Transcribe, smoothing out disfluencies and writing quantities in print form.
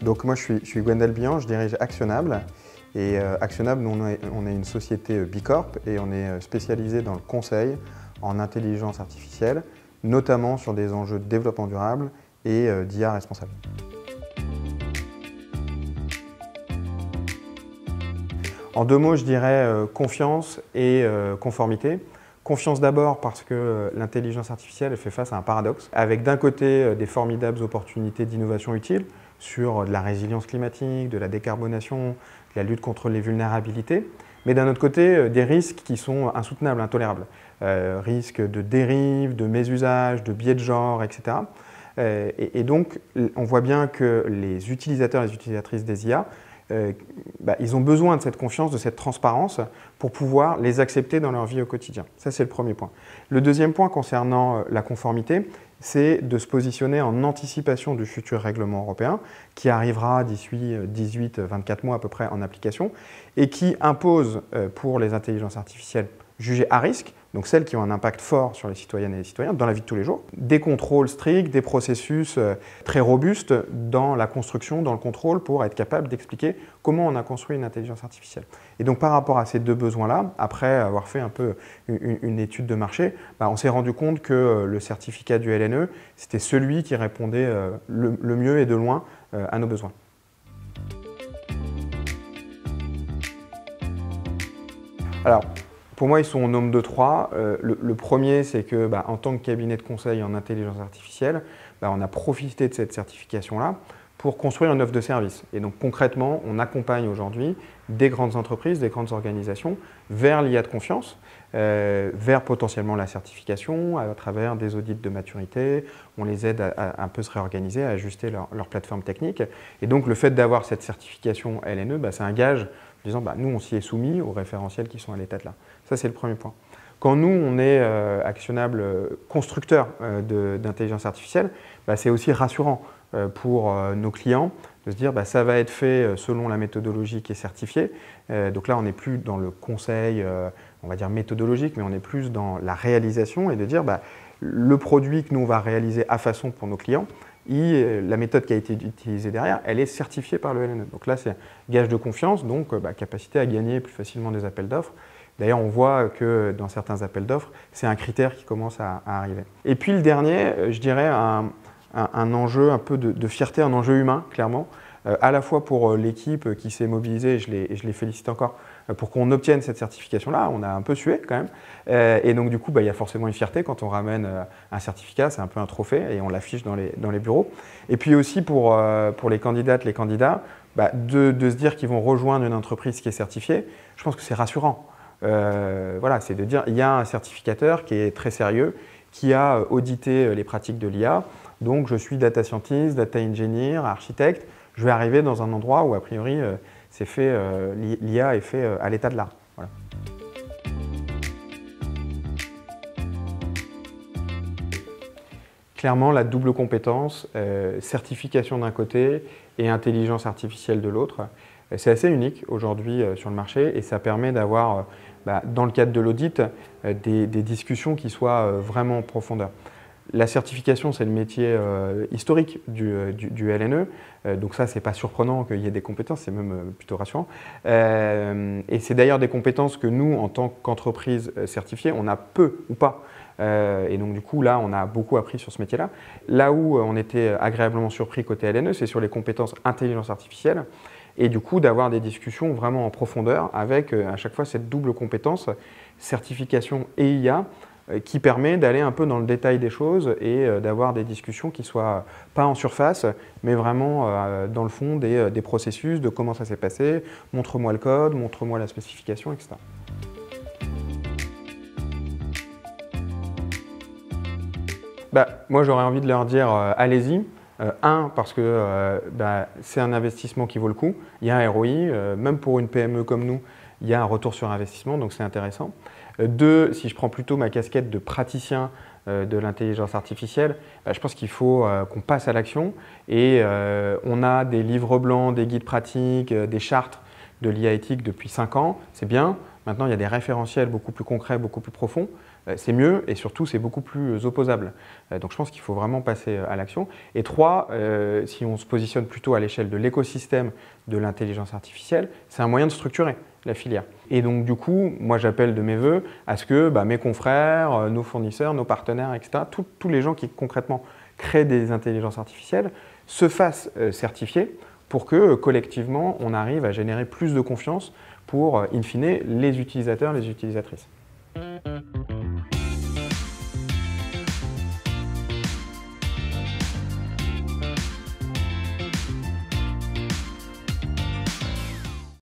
Donc moi je suis Gwendal Bihan, je dirige Actionable. Et Actionable, nous, on est une société Bicorp et on est spécialisé dans le conseil en intelligence artificielle, notamment sur des enjeux de développement durable et d'IA responsable. En deux mots, je dirais confiance et conformité. Confiance d'abord parce que l'intelligence artificielle fait face à un paradoxe, avec d'un côté des formidables opportunités d'innovation utile sur de la résilience climatique, de la décarbonation, de la lutte contre les vulnérabilités, mais d'un autre côté des risques qui sont insoutenables, intolérables. Risques de dérives, de mésusage, de biais de genre, etc. Et donc on voit bien que les utilisateurs et les utilisatrices des IA ils ont besoin de cette confiance, de cette transparence pour pouvoir les accepter dans leur vie au quotidien. Ça, c'est le premier point. Le deuxième point concernant la conformité, c'est de se positionner en anticipation du futur règlement européen qui arrivera d'ici 18-24 mois à peu près en application et qui impose pour les intelligences artificielles jugées à risque, donc celles qui ont un impact fort sur les citoyennes et les citoyens dans la vie de tous les jours, des contrôles stricts, des processus très robustes dans la construction, dans le contrôle, pour être capable d'expliquer comment on a construit une intelligence artificielle. Et donc par rapport à ces deux besoins-là, après avoir fait un peu une étude de marché, on s'est rendu compte que le certificat du LNE, c'était celui qui répondait le mieux et de loin à nos besoins. Alors, pour moi, ils sont au nombre de trois. Le premier, c'est que, en tant que cabinet de conseil en intelligence artificielle, on a profité de cette certification-là pour construire une offre de service. Et donc concrètement, on accompagne aujourd'hui des grandes entreprises, des grandes organisations vers l'IA de confiance, vers potentiellement la certification à travers des audits de maturité. On les aide à un peu se réorganiser, à ajuster leur plateforme technique. Et donc le fait d'avoir cette certification LNE, c'est un gage disant nous on s'y est soumis aux référentiels qui sont à l'état de là. Ça c'est le premier point. Quand nous on est Actionable constructeur d'intelligence artificielle, c'est aussi rassurant pour nos clients de se dire ça va être fait selon la méthodologie qui est certifiée. Donc là on n'est plus dans le conseil on va dire méthodologique, mais on est plus dans la réalisation et de dire le produit que nous on va réaliser à façon pour nos clients, la méthode qui a été utilisée derrière, elle est certifiée par le LNE. Donc là, c'est gage de confiance, donc capacité à gagner plus facilement des appels d'offres. D'ailleurs, on voit que dans certains appels d'offres, c'est un critère qui commence à arriver. Et puis le dernier, je dirais un enjeu un peu de fierté, un enjeu humain, clairement, à la fois pour l'équipe qui s'est mobilisée, et je les félicite encore, pour qu'on obtienne cette certification-là. On a un peu sué quand même. Et donc du coup, il y a forcément une fierté quand on ramène un certificat, c'est un peu un trophée et on l'affiche dans les bureaux. Et puis aussi pour les candidates, les candidats, de se dire qu'ils vont rejoindre une entreprise qui est certifiée, je pense que c'est rassurant. Voilà, c'est de dire il y a un certificateur qui est très sérieux, qui a audité les pratiques de l'IA. Donc je suis data scientist, data engineer, architecte. Je vais arriver dans un endroit où a priori l'IA est fait à l'état de l'art. Voilà. Clairement, la double compétence, certification d'un côté et intelligence artificielle de l'autre, c'est assez unique aujourd'hui sur le marché et ça permet d'avoir, dans le cadre de l'audit, des discussions qui soient vraiment en profondeur. La certification, c'est le métier historique du LNE, donc ça, c'est pas surprenant qu'il y ait des compétences, c'est même plutôt rassurant. Et c'est d'ailleurs des compétences que nous, en tant qu'entreprise certifiée, on a peu ou pas. Et donc du coup, là, on a beaucoup appris sur ce métier-là. Là où on était agréablement surpris côté LNE, c'est sur les compétences intelligence artificielle, et du coup, d'avoir des discussions vraiment en profondeur avec à chaque fois cette double compétence, certification et IA, qui permet d'aller un peu dans le détail des choses et d'avoir des discussions qui ne soient pas en surface, mais vraiment dans le fond des processus, de comment ça s'est passé, montre-moi le code, montre-moi la spécification, etc. Moi, j'aurais envie de leur dire allez-y. Parce que c'est un investissement qui vaut le coup. Il y a un ROI, même pour une PME comme nous, il y a un retour sur investissement, donc c'est intéressant. Deux, si je prends plutôt ma casquette de praticien de l'intelligence artificielle, je pense qu'il faut qu'on passe à l'action et on a des livres blancs, des guides pratiques, des chartes de l'IA éthique depuis 5 ans, c'est bien. Maintenant, il y a des référentiels beaucoup plus concrets, beaucoup plus profonds. c'est mieux et surtout c'est beaucoup plus opposable. Donc je pense qu'il faut vraiment passer à l'action. Et 3, si on se positionne plutôt à l'échelle de l'écosystème de l'intelligence artificielle, c'est un moyen de structurer la filière. Et donc du coup, moi j'appelle de mes voeux à ce que mes confrères, nos fournisseurs, nos partenaires, etc., tous les gens qui concrètement créent des intelligences artificielles se fassent certifier pour que collectivement on arrive à générer plus de confiance pour, in fine, les utilisateurs, les utilisatrices.